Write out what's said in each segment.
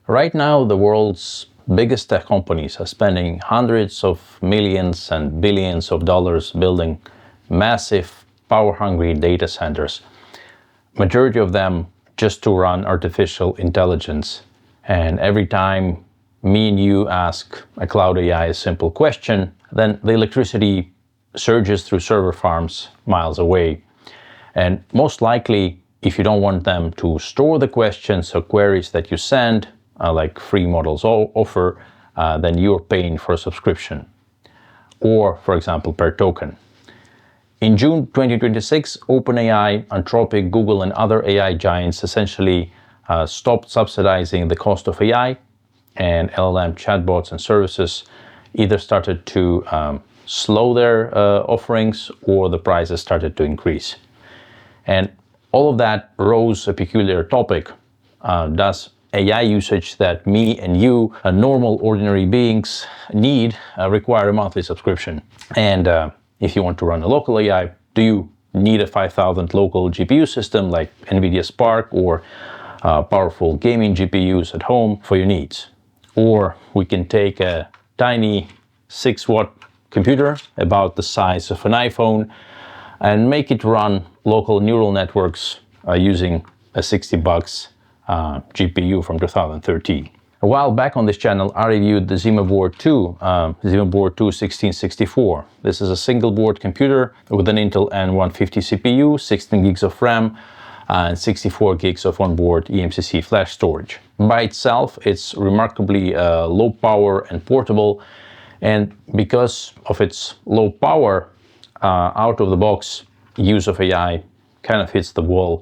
Right now, the world's biggest tech companies are spending hundreds of millions and billions of dollars building massive, power-hungry data centers. Majority of them just to run artificial intelligence. And every time me and you ask a cloud AI a simple question, then the electricity surges through server farms miles away. And most likely, if you don't want them to store the questions or queries that you send, like free models offer, then you're paying for a subscription, or for example per token. In June 2026, OpenAI, Anthropic, Google and other AI giants essentially stopped subsidizing the cost of AI, and LLM chatbots and services either started to slow their offerings or the prices started to increase. And all of that rose a peculiar topic. Does AI usage that me and you, normal ordinary beings, need require a monthly subscription? And if you want to run a local AI, do you need a 5,000 local GPU system like Nvidia Spark or powerful gaming GPUs at home for your needs? Or we can take a tiny 6-watt computer about the size of an iPhone and make it run local neural networks using a $60 GPU from 2013. A while back on this channel, I reviewed the ZimaBoard2, ZimaBoard2 1664. This is a single board computer with an Intel N150 CPU, 16 gigs of RAM, and 64 gigs of onboard eMCC flash storage. By itself, it's remarkably low power and portable, and because of its low power, out of the box use of AI kind of hits the wall.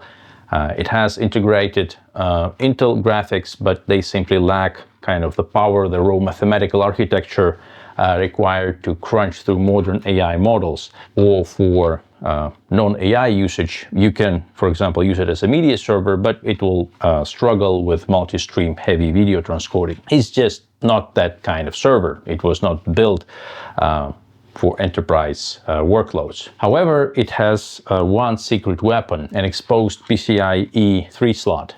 It has integrated Intel graphics, but they simply lack kind of the power, the raw mathematical architecture required to crunch through modern AI models. Or for non-AI usage, you can, for example, use it as a media server, but it will struggle with multi-stream heavy video transcoding. It's just not that kind of server. It was not built for enterprise workloads. However, it has one secret weapon, an exposed PCIe 3 slot.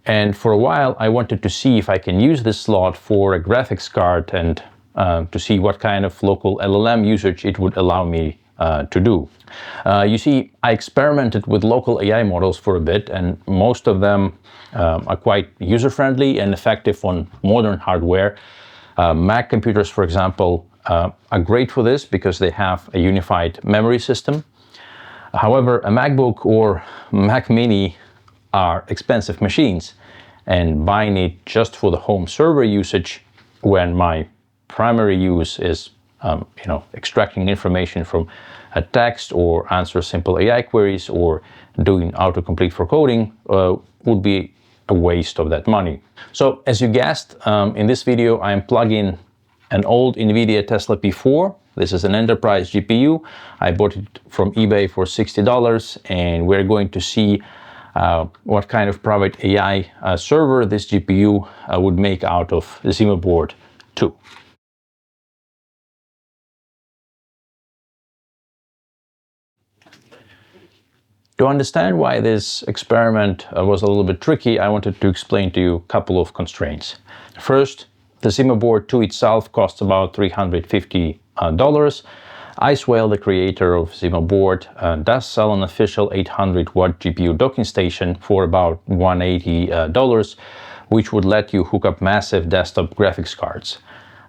And for a while, I wanted to see if I can use this slot for a graphics card and to see what kind of local LLM usage it would allow me to do. You see, I experimented with local AI models for a bit, and most of them are quite user-friendly and effective on modern hardware. Mac computers, for example, are great for this because they have a unified memory system. However, a MacBook or Mac Mini are expensive machines, and buying it just for the home server usage when my primary use is extracting information from a text or answer simple AI queries or doing autocomplete for coding would be a waste of that money. So as you guessed, in this video I am plugging an old Nvidia Tesla P4. This is an enterprise GPU. I bought it from eBay for $60, and we're going to see what kind of private AI server this GPU would make out of the ZimaBoard2. To understand why this experiment was a little bit tricky, I wanted to explain to you a couple of constraints. First, the ZimaBoard2 itself costs about $350. Icewhale, the creator of ZimaBoard, does sell an official 800-watt GPU docking station for about $180, which would let you hook up massive desktop graphics cards.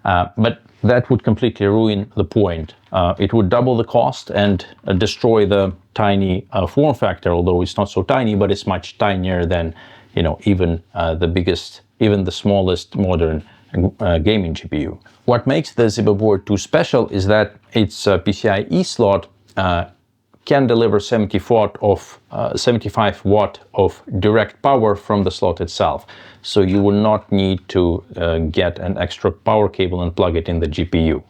But that would completely ruin the point. It would double the cost and destroy the tiny form factor, although it's not so tiny, but it's much tinier than, even the smallest modern gaming GPU. What makes the ZimaBoard2 special is that its PCIe slot can deliver 75 watt of direct power from the slot itself. So you will not need to get an extra power cable and plug it in the GPU.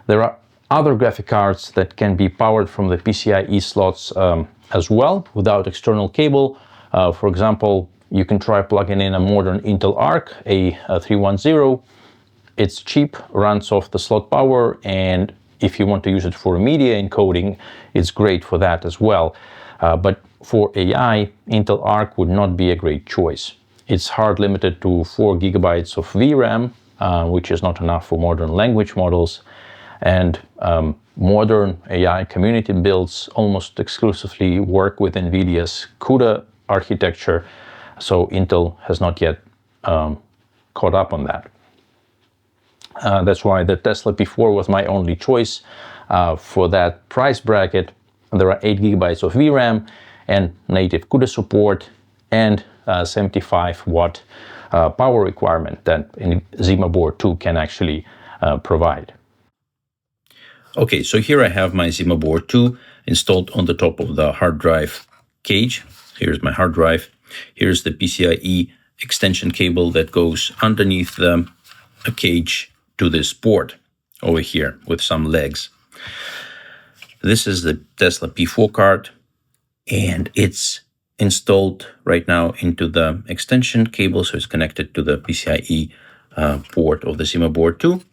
There are other graphic cards that can be powered from the PCIe slots as well without external cable. For example, you can try plugging in a modern Intel Arc A310. It's cheap, runs off the slot power, and if you want to use it for media encoding, it's great for that as well. But for AI, Intel Arc would not be a great choice. It's hard limited to 4 gigabytes of VRAM, which is not enough for modern language models. And modern AI community builds almost exclusively work with Nvidia's CUDA architecture, so Intel has not yet caught up on that. That's why the Tesla P4 was my only choice for that price bracket. There are 8 gigabytes of VRAM and native CUDA support and 75 watt power requirement that ZimaBoard2 can actually provide. Okay, so here I have my ZimaBoard2 installed on the top of the hard drive cage. Here's my hard drive. Here's the PCIe extension cable that goes underneath the cage to this board over here with some legs. This is the Tesla P4 card, and it's installed right now into the extension cable, so it's connected to the PCIe port of the ZimaBoard2.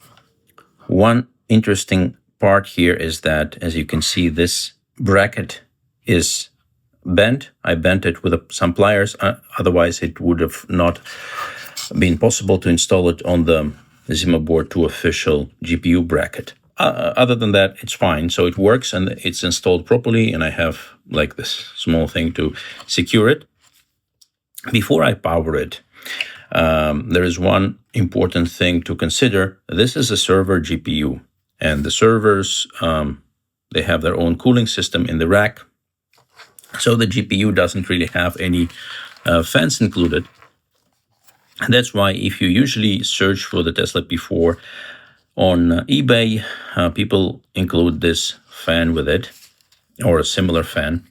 One interesting part here is that, as you can see, this bracket is bent. I bent it with some pliers, otherwise it would have not been possible to install it on the ZimaBoard2 official GPU bracket. Other than that, it's fine. So it works and it's installed properly, and I have like this small thing to secure it. Before I power it, there is one important thing to consider. This is a server GPU, and the servers, they have their own cooling system in the rack. So the GPU doesn't really have any fans included. And that's why if you usually search for the Tesla P4 on eBay, people include this fan with it, or a similar fan.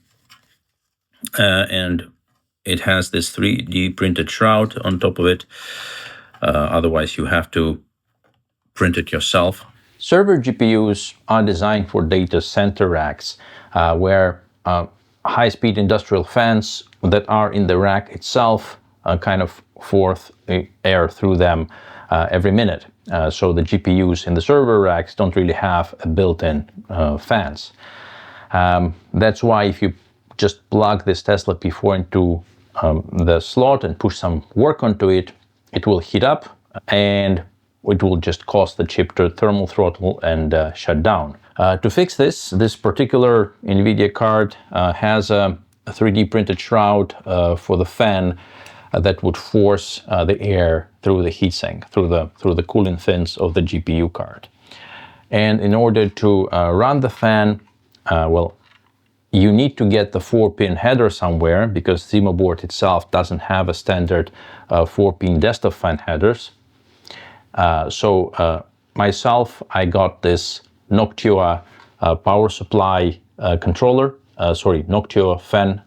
And it has this 3D printed shroud on top of it. Otherwise, you have to print it yourself. Server GPUs are designed for data center racks, where high-speed industrial fans that are in the rack itself kind of force air through them every minute. So the GPUs in the server racks don't really have a built-in fans. That's why if you just plug this Tesla P4 into the slot and push some work onto it, it will heat up and it will just cause the chip to thermal throttle and shut down. To fix this particular Nvidia card has a 3D printed shroud for the fan that would force the air through the heatsink, through the cooling fins of the GPU card. And in order to run the fan, well, you need to get the 4-pin header somewhere, because ZimaBoard itself doesn't have a standard 4-pin desktop fan headers. Myself, I got this Noctua power supply controller, Noctua fan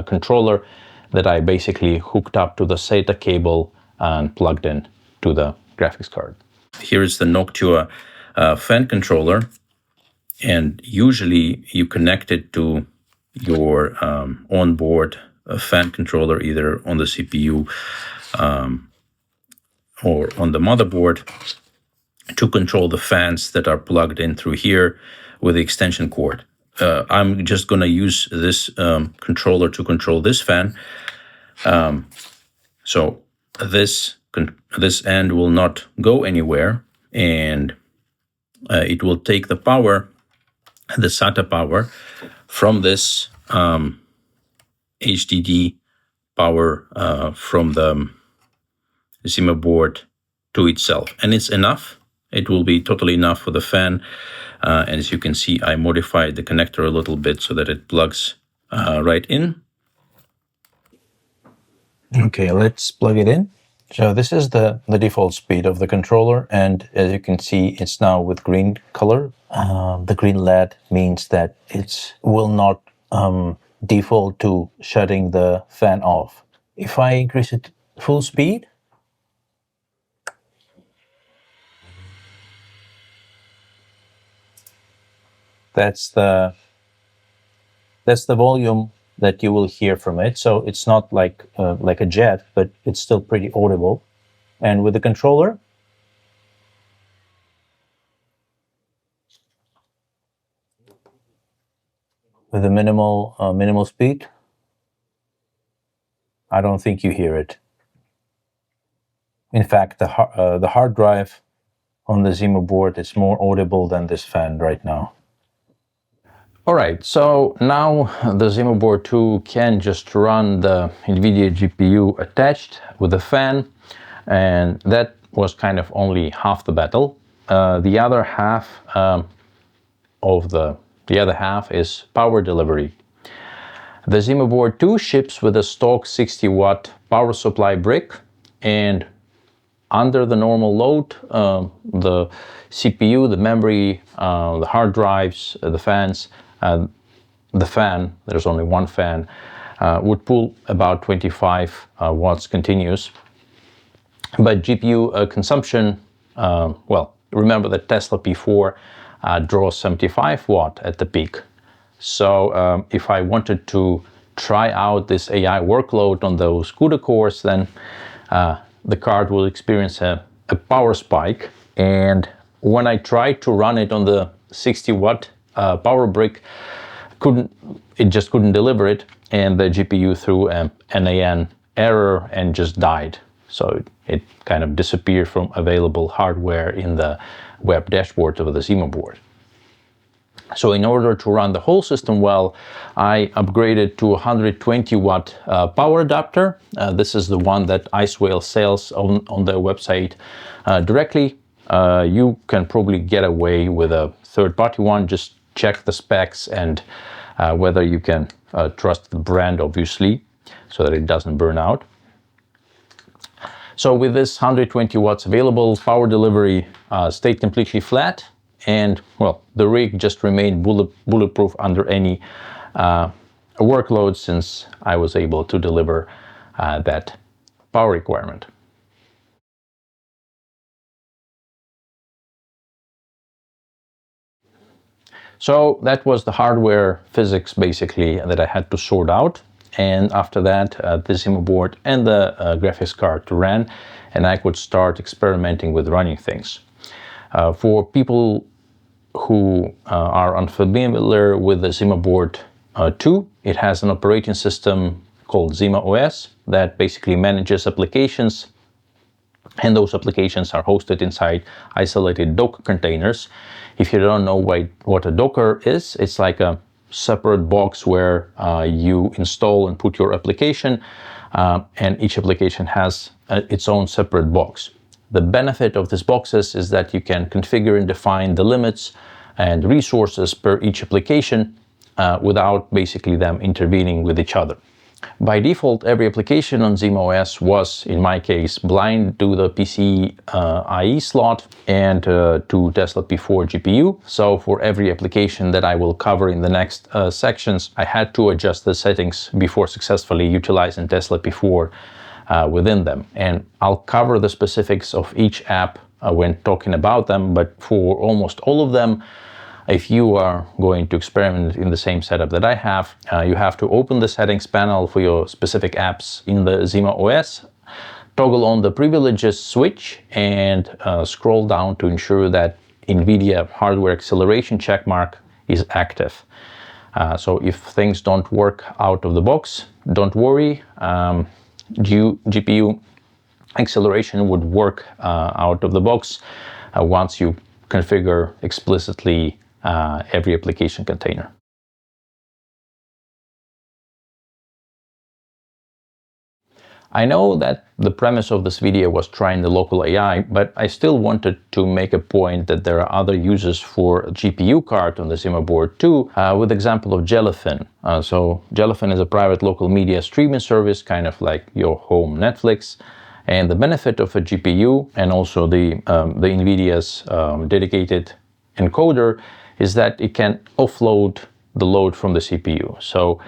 controller that I basically hooked up to the SATA cable and plugged in to the graphics card. Here is the Noctua fan controller, and usually you connect it to your onboard fan controller, either on the CPU or on the motherboard, to control the fans that are plugged in through here with the extension cord. I'm just going to use this controller to control this fan. So this end will not go anywhere, and it will take the power, the SATA power, from this HDD power from the ZimaBoard to itself. And it's enough. It will be totally enough for the fan. And as you can see, I modified the connector a little bit so that it plugs right in. Okay, let's plug it in. So this is the default speed of the controller, and as you can see, it's now with green color. The green LED means that it will not default to shutting the fan off. If I increase it full speed, that's the volume that you will hear from it. So it's not like a jet, but it's still pretty audible. And with the controller, with a minimal speed, I don't think you hear it. In fact, the hard drive on the ZimaBoard is more audible than this fan right now. All right, so now the ZimaBoard2 can just run the Nvidia GPU attached with the fan, and that was kind of only half the battle. The other half is power delivery. The ZimaBoard2 ships with a stock 60-watt power supply brick, and under the normal load, the CPU, the memory, the hard drives, the fans, the fan, there's only one fan, would pull about 25 watts continuous. But GPU consumption, well, remember that Tesla P4 draws 75 watt at the peak. So if I wanted to try out this AI workload on those CUDA cores, then the card will experience a power spike. And when I tried to run it on the 60-watt power brick, it just couldn't deliver it, and the GPU threw an NAN error and just died. So it kind of disappeared from available hardware in the web dashboard of the ZimaBoard. So in order to run the whole system well, I upgraded to a 120-watt power adapter. This is the one that Icewhale sells on their website directly. You can probably get away with a third-party one. Just check the specs and whether you can trust the brand, obviously, so that it doesn't burn out. So with this 120 watts available, power delivery stayed completely flat, and well, the rig just remained bulletproof under any workload, since I was able to deliver that power requirement. So that was the hardware physics basically that I had to sort out. And after that, the ZimaBoard and the graphics card ran, and I could start experimenting with running things. For people who are unfamiliar with the ZimaBoard2, it has an operating system called ZimaOS that basically manages applications, and those applications are hosted inside isolated Docker containers. If you don't know what a Docker is, it's like a separate box where you install and put your application, and each application has its own separate box. The benefit of these boxes is that you can configure and define the limits and resources per each application without basically them intervening with each other. By default, every application on ZimaOS was, in my case, blind to the PCIe slot and to Tesla P4 GPU. So for every application that I will cover in the next sections, I had to adjust the settings before successfully utilizing Tesla P4 within them. And I'll cover the specifics of each app when talking about them, but for almost all of them, if you are going to experiment in the same setup that I have, you have to open the settings panel for your specific apps in the ZimaOS, toggle on the privileges switch, and scroll down to ensure that Nvidia hardware acceleration checkmark is active. So if things don't work out of the box, don't worry. GPU acceleration would work out of the box once you configure explicitly every application container. I know that the premise of this video was trying the local AI, but I still wanted to make a point that there are other uses for a GPU card on the ZimaBoard2, with example of Jellyfin. So Jellyfin is a private local media streaming service, kind of like your home Netflix. And the benefit of a GPU and also the Nvidia's dedicated encoder is that it can offload the load from the CPU. So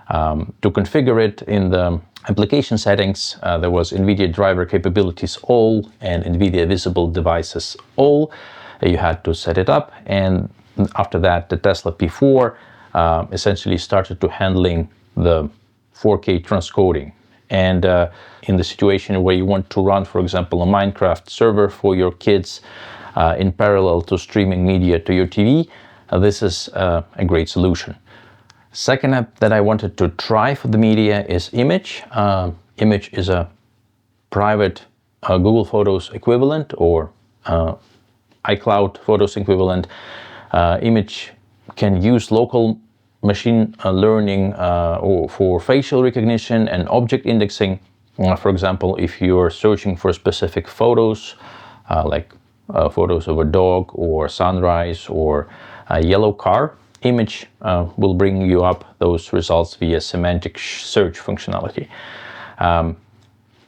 to configure it in the application settings, there was NVIDIA driver capabilities all and NVIDIA visible devices all. You had to set it up, and after that the Tesla P4 essentially started to handling the 4K transcoding. And in the situation where you want to run, for example, a Minecraft server for your kids in parallel to streaming media to your TV, this is a great solution. Second app that I wanted to try for the media is Immich. Immich is a private Google Photos equivalent or iCloud Photos equivalent. Immich can use local machine learning or for facial recognition and object indexing. For example, if you're searching for specific photos, like photos of a dog or sunrise or a yellow car, Immich will bring you up those results via semantic search functionality.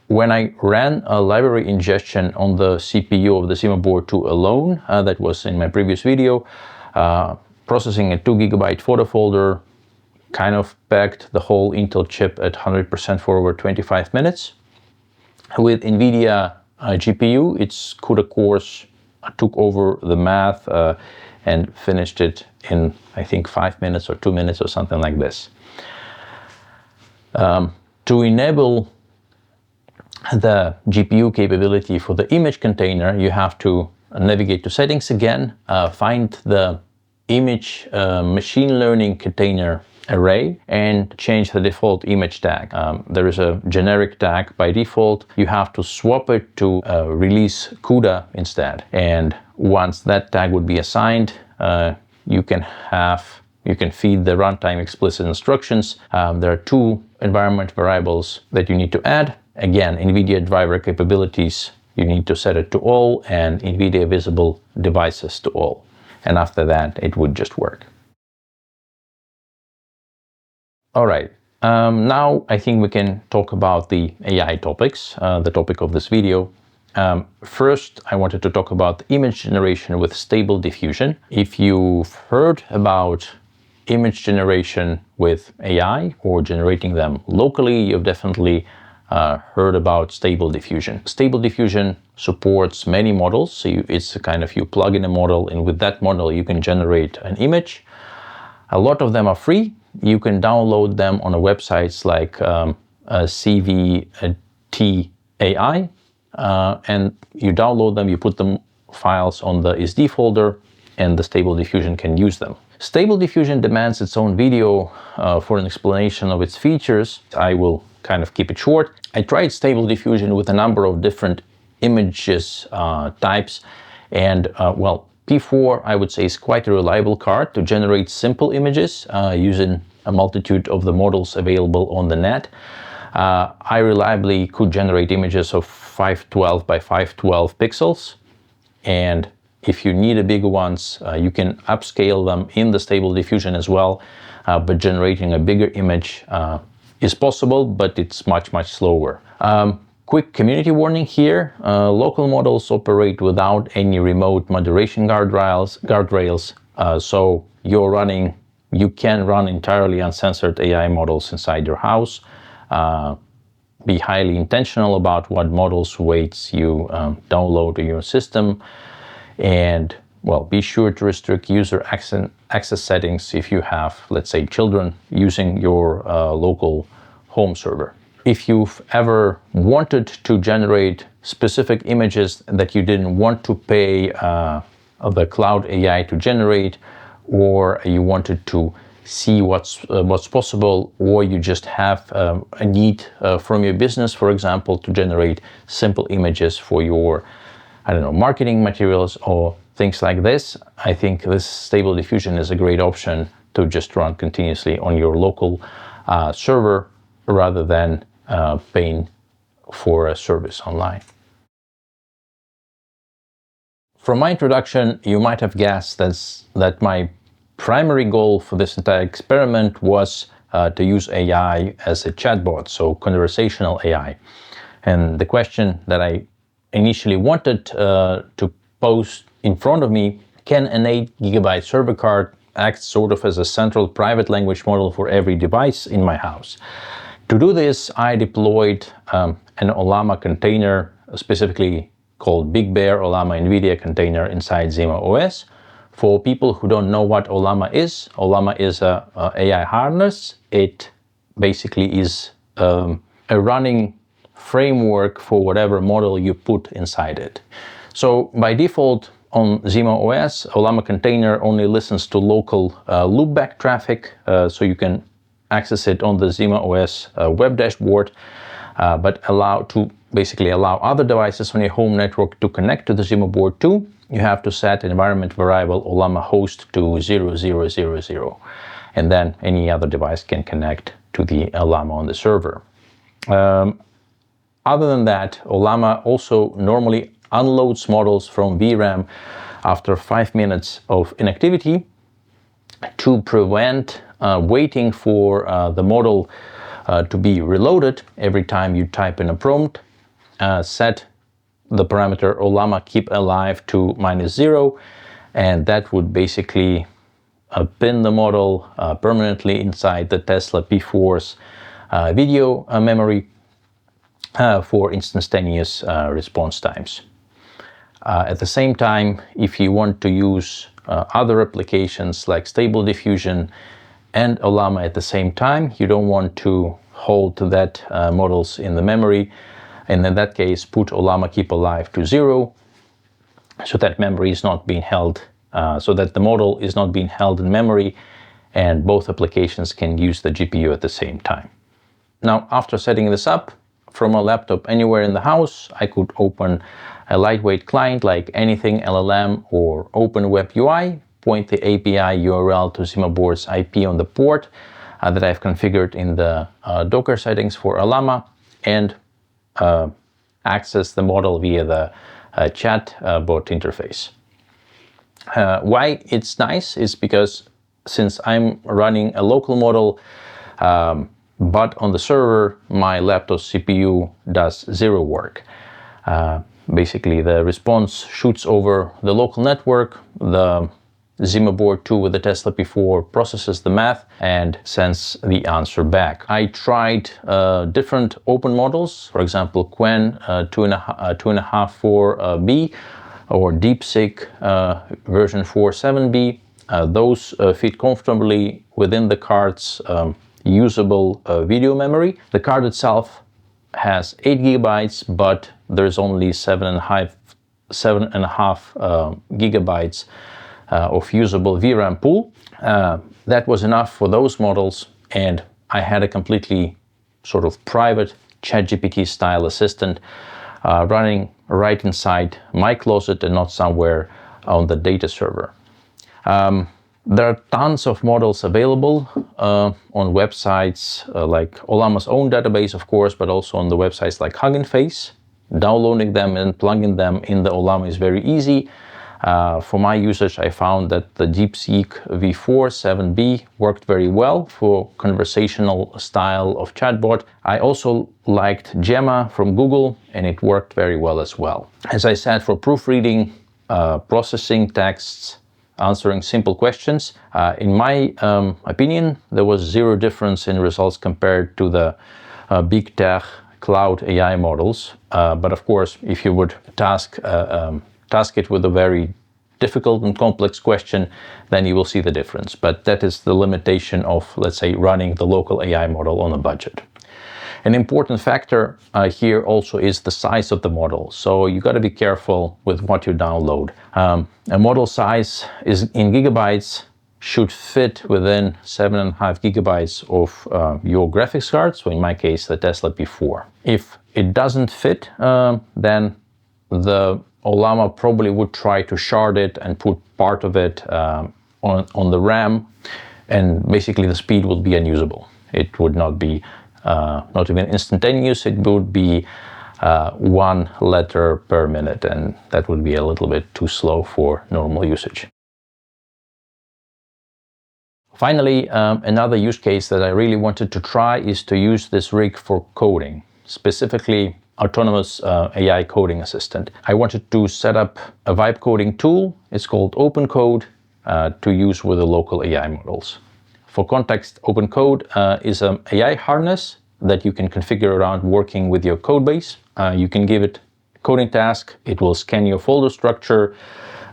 When I ran a library ingestion on the CPU of the ZimaBoard2 alone, that was in my previous video, processing a 2 GB photo folder, kind of packed the whole Intel chip at 100% for over 25 minutes. With Nvidia GPU, its CUDA cores took over the math and finished it in, I think, 5 minutes or 2 minutes or something like this. To enable the GPU capability for the image container, you have to navigate to settings again, find the image machine learning container array and change the default image tag. There is a generic tag by default. You have to swap it to release CUDA instead. And once that tag would be assigned, you can feed the runtime explicit instructions. There are 2 environment variables that you need to add. Again, NVIDIA driver capabilities, you need to set it to all, and NVIDIA visible devices to all. And after that, it would just work. All right, now I think we can talk about the AI topics, the topic of this video. First, I wanted to talk about image generation with stable diffusion. If you've heard about image generation with AI or generating them locally, you've definitely heard about stable diffusion. Stable diffusion supports many models. So it's a kind of, you plug in a model, and with that model you can generate an image. A lot of them are free. You can download them on websites like CVT AI, and you download them, you put them files on the SD folder, and the Stable Diffusion can use them. Stable Diffusion demands its own video for an explanation of its features. I will kind of keep it short. I tried Stable Diffusion with a number of different images types, and well, P4 I would say is quite a reliable card to generate simple images using a multitude of the models available on the net. I reliably could generate images of 512 by 512 pixels, and if you need a bigger ones, you can upscale them in the Stable Diffusion as well, but generating a bigger image is possible, but it's much slower. Quick community warning here, local models operate without any remote moderation guardrails, so you can run entirely uncensored AI models inside your house. Be highly intentional about what models weights you download to your system, and well, be sure to restrict user access settings if you have, let's say, children using your local home server. If you've ever wanted to generate specific images that you didn't want to pay the cloud AI to generate, or you wanted to see what's possible, or you just have a need from your business, for example, to generate simple images for your, I don't know, marketing materials or things like this, I think this Stable Diffusion is a great option to just run continuously on your local server rather than paying for a service online. From my introduction, you might have guessed that my primary goal for this entire experiment was to use AI as a chatbot, so conversational AI. And the question that I initially wanted to pose in front of me, can an 8 GB server card act sort of as a central private language model for every device in my house? To do this, I deployed an Ollama container, specifically called Big Bear Ollama Nvidia container inside ZimaOS. For people who don't know what Ollama is a AI harness. It basically is a running framework for whatever model you put inside it. So by default on ZimaOS, Ollama container only listens to local loopback traffic, so you can access it on the ZimaOS web dashboard, but basically allow other devices on your home network to connect to the ZimaBoard2, you have to set environment variable Ollama host to 0000, and then any other device can connect to the Ollama on the server. Other than that, Ollama also normally unloads models from VRAM after 5 minutes of inactivity to prevent waiting for the model to be reloaded. Every time you type in a prompt, set the parameter Ollama keep alive to -0, and that would basically pin the model permanently inside the Tesla P4's video memory for instantaneous response times. At the same time, if you want to use other applications like Stable Diffusion and Ollama at the same time, you don't want to hold that models in the memory, and in that case put Ollama keep alive to 0, so that memory is not being held, so that the model is not being held in memory, and both applications can use the GPU at the same time. Now, after setting this up from a laptop anywhere in the house, I could open a lightweight client like Anything LLM or Open Web UI, point the API URL to ZimaBoard's IP on the port that I've configured in the Docker settings for Ollama, and access the model via the chatbot interface. Why it's nice is because since I'm running a local model, but on the server, my laptop's CPU does 0 work. Basically, the response shoots over the local network, the ZimaBoard2 with the Tesla P4 processes the math and sends the answer back. I tried different open models, for example, Qwen 2.5.4b or DeepSeek version 4.7b. Those fit comfortably within the card's usable video memory. The card itself has 8 gigabytes, but there's only 7.5 gigabytes of usable VRAM pool. That was enough for those models, and I had a completely sort of private ChatGPT style assistant running right inside my closet and not somewhere on the data server. There are tons of models available on websites like Ollama's own database, of course, but also on the websites like Hugging Face. Downloading them and plugging them in the Ollama is very easy. For my usage, I found that the DeepSeek v4.7b worked very well for conversational style of chatbot. I also liked Gemma from Google, and it worked very well as well. As I said, for proofreading, processing texts, answering simple questions, in my opinion, there was 0 difference in results compared to the big tech cloud AI models. But of course, if you would task it with a very difficult and complex question, then you will see the difference. But that is the limitation of, let's say, running the local AI model on a budget. An important factor here also is the size of the model. So you got to be careful with what you download. A model size is in gigabytes should fit within 7.5 gigabytes of your graphics card. So in my case, the Tesla P4. If it doesn't fit, then the Ollama probably would try to shard it and put part of it on the RAM, and basically the speed would be unusable. It would not be not even instantaneous. It would be 1 letter per minute, and that would be a little bit too slow for normal usage. Finally, another use case that I really wanted to try is to use this rig for coding, specifically autonomous AI coding assistant. I wanted to set up a vibe coding tool. It's called OpenCode to use with the local AI models. For context, OpenCode is an AI harness that you can configure around working with your code base. You can give it a coding task. It will scan your folder structure.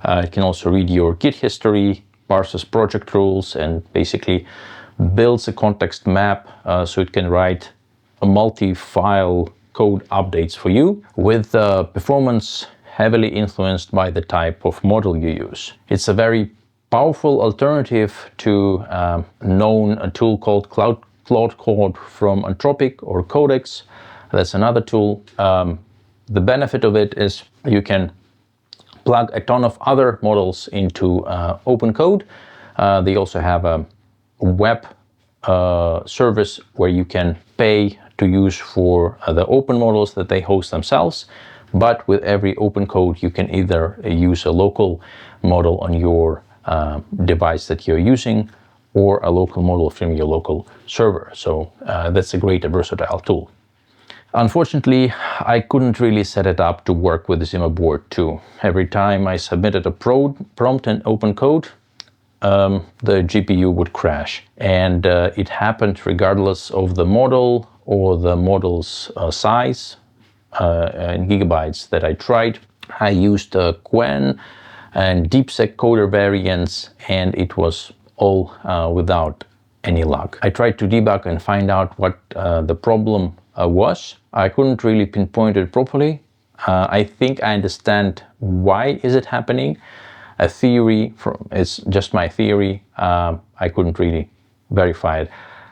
It can also read your Git history, parses project rules, and basically builds a context map so it can write a multi-file code updates for you, with the performance heavily influenced by the type of model you use. It's a very powerful alternative to a tool called Claude Code from Anthropic or Codex. That's another tool. The benefit of it is you can plug a ton of other models into open code. They also have a web service where you can pay to use for the open models that they host themselves. But with every open code, you can either use a local model on your device that you're using, or a local model from your local server. So that's a great versatile tool. Unfortunately, I couldn't really set it up to work with ZimaBoard2. Every time I submitted a prompt in open code, the GPU would crash. And it happened regardless of the model or the model's size in gigabytes that I tried. I used Qwen and DeepSec coder variants, and it was all without any luck. I tried to debug and find out what the problem was. I couldn't really pinpoint it properly. I think I understand why is it happening. A theory, it's just my theory. I couldn't really verify it.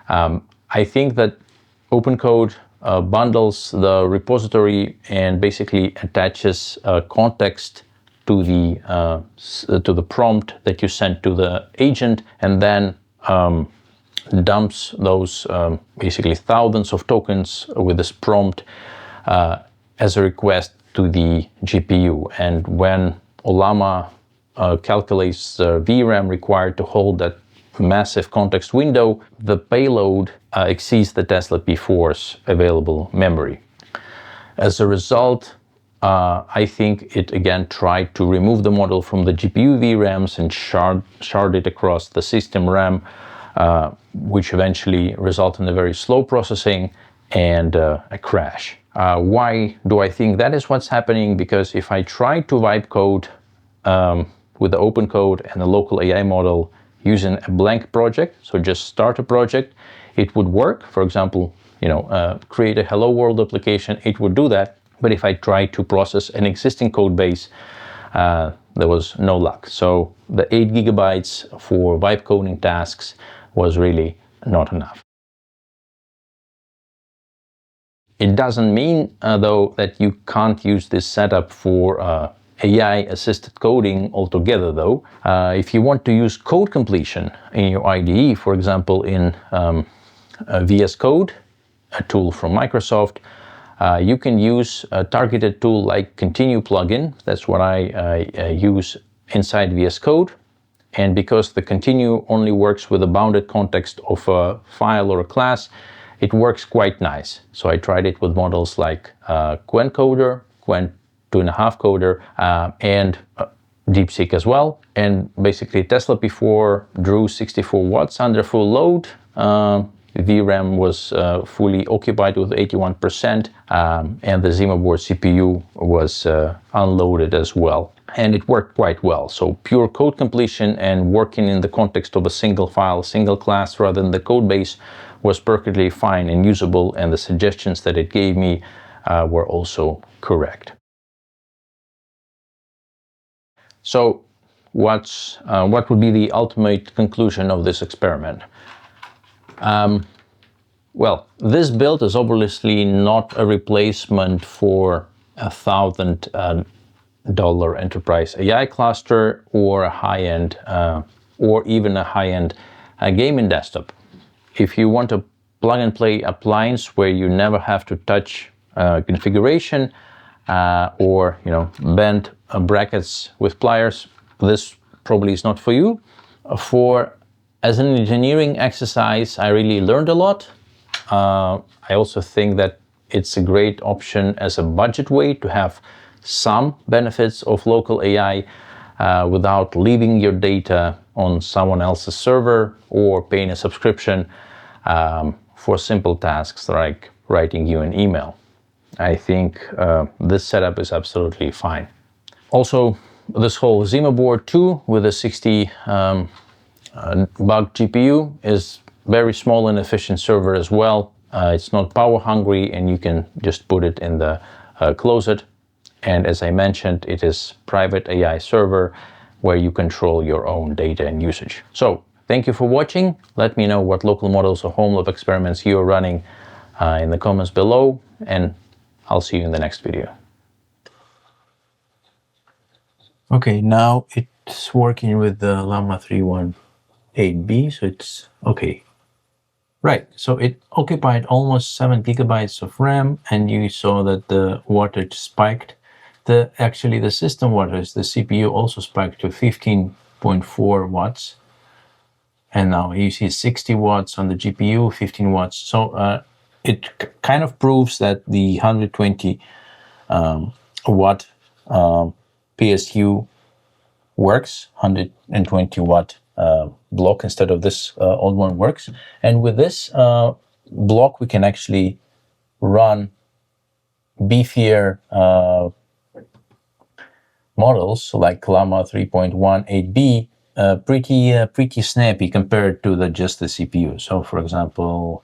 I think that OpenCode bundles the repository and basically attaches context to the prompt that you sent to the agent, and then dumps those basically thousands of tokens with this prompt as a request to the GPU. And when Ollama calculates the VRAM required to hold that massive context window, the payload exceeds the Tesla P4's available memory. As a result, I think it again tried to remove the model from the GPU VRAMs and shard it across the system RAM, which eventually resulted in a very slow processing and a crash. Why do I think that is what's happening? Because if I try to vibe code with the open code and the local AI model using a blank project, so just start a project, it would work. For example, create a hello world application, it would do that. But if I try to process an existing code base, there was no luck. So the 8 gigabytes for vibe coding tasks was really not enough. It doesn't mean, though, that you can't use this setup for AI-assisted coding altogether, though. If you want to use code completion in your IDE, for example, in VSCode, a tool from Microsoft, you can use a targeted tool like Continue plugin. That's what I use inside VSCode. And because the Continue only works with a bounded context of a file or a class, it works quite nice. So I tried it with models like Qwen Coder, Qwen 2.5 Coder, and DeepSeek as well. And basically Tesla P4 drew 64 watts under full load. VRAM was fully occupied with 81%, and the ZimaBoard CPU was unloaded as well. And it worked quite well. So pure code completion and working in the context of a single file, single class, rather than the code base was perfectly fine and usable, and the suggestions that it gave me were also correct. So what would be the ultimate conclusion of this experiment? Well, this build is obviously not a replacement for $1,000 enterprise AI cluster or a high-end or even a high-end gaming desktop. If you want a plug-and-play appliance where you never have to touch configuration or bend brackets with pliers, this probably is not for you. As an engineering exercise, I really learned a lot. I also think that it's a great option as a budget way to have some benefits of local AI without leaving your data on someone else's server or paying a subscription for simple tasks like writing you an email. I think this setup is absolutely fine. Also, this whole ZimaBoard2 with a 60 bug GPU is very small and efficient server as well. It's not power hungry, and you can just put it in the closet. And as I mentioned, it is private AI server where you control your own data and usage. So thank you for watching. Let me know what local models or home lab experiments you are running in the comments below, and I'll see you in the next video. Okay, now it's working with the Llama 318B, so it's okay. Right, so it occupied almost 7 gigabytes of RAM, and you saw that the wattage spiked. Actually, the system wattage, the CPU also spiked to 15.4 watts. And now you see 60 watts on the GPU, 15 watts. So it kind of proves that the 120 watt PSU works, 120 watt block instead of this old one works. And with this block, we can actually run beefier models like Llama 3.18B pretty snappy compared to just the CPU. So for example,